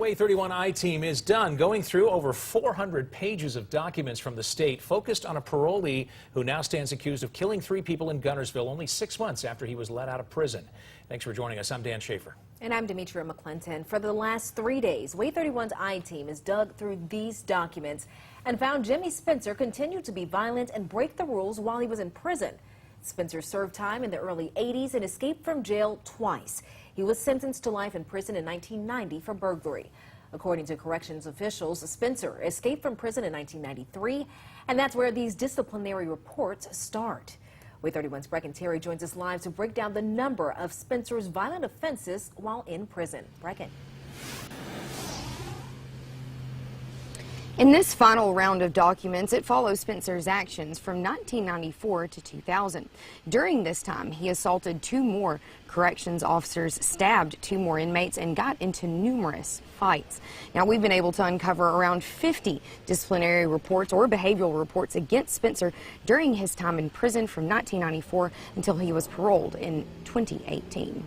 Way31 I-Team is done going through over 400 pages of documents from the state focused on a parolee who now stands accused of killing 3 people in Guntersville only 6 months after he was let out of prison. Thanks for joining us. I'm Dan Schaefer. And I'm Demetria McClinton. For the last 3 days, Way31's I-Team has dug through these documents and found Jimmy Spencer continued to be violent and break the rules while he was in prison. Spencer served time in the early 80s and escaped from jail twice. He was sentenced to life in prison in 1990 for burglary. According to corrections officials, Spencer escaped from prison in 1993, and that's where these disciplinary reports start. Way31's Brecken Terry joins us live to break down the number of Spencer's violent offenses while in prison. Brecken. In this final round of documents, it follows Spencer's actions from 1994 to 2000. During this time, he assaulted 2 more corrections officers, stabbed 2 more inmates, and got into numerous fights. Now, we've been able to uncover around 50 disciplinary reports or behavioral reports against Spencer during his time in prison from 1994 until he was paroled in 2018.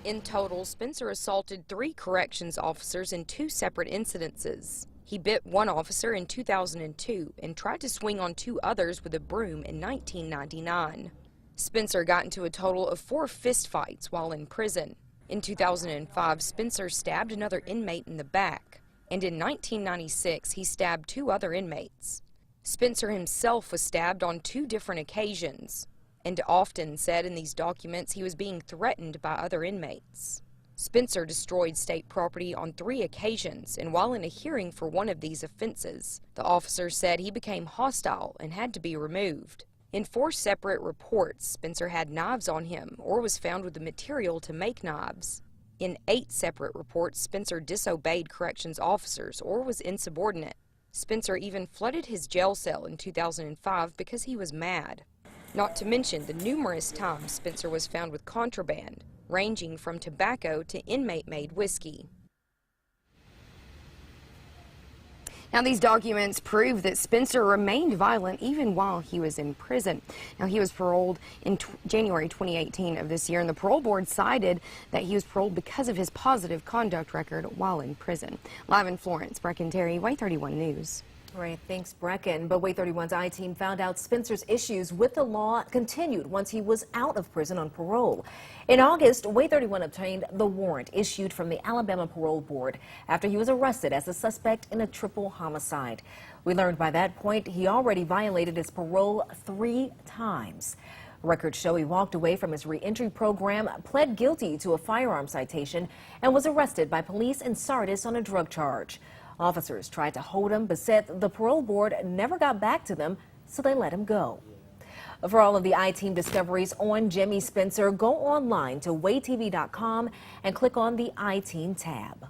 In total, Spencer assaulted 3 corrections officers in 2 separate incidences. He bit 1 officer in 2002 and tried to swing on 2 others with a broom in 1999. Spencer got into a total of 4 fistfights while in prison. In 2005, Spencer stabbed another inmate in the back, and in 1996, he stabbed 2 other inmates. Spencer himself was stabbed on 2 different occasions, and often said in these documents he was being threatened by other inmates. Spencer destroyed state property on 3 occasions, and while in a hearing for one of these offenses, the officer said he became hostile and had to be removed. In 4 separate reports, Spencer had knives on him or was found with the material to make knives. In 8 separate reports, Spencer disobeyed corrections officers or was insubordinate. Spencer even flooded his jail cell in 2005 because he was mad. Not to mention the numerous times Spencer was found with contraband, ranging from tobacco to inmate-made whiskey. Now, these documents prove that Spencer remained violent even while he was in prison. Now, he was paroled in January 2018 of this year, and the parole board cited that he was paroled because of his positive conduct record while in prison. Live in Florence, Brecken Terry, Way31 News. Right, thanks, Brecken. But Way31's I-Team found out Spencer's issues with the law continued once he was out of prison on parole. In August, Way31 obtained the warrant issued from the Alabama Parole Board after he was arrested as a suspect in a triple homicide. We learned by that point he already violated his parole 3 times. Records show he walked away from his reentry program, pled guilty to a firearm citation, and was arrested by police in Sardis on a drug charge. Officers tried to hold him, but said the parole board never got back to them, so they let him go. For all of the I-Team discoveries on Jimmy Spencer, go online to waytv.com and click on the I-Team tab.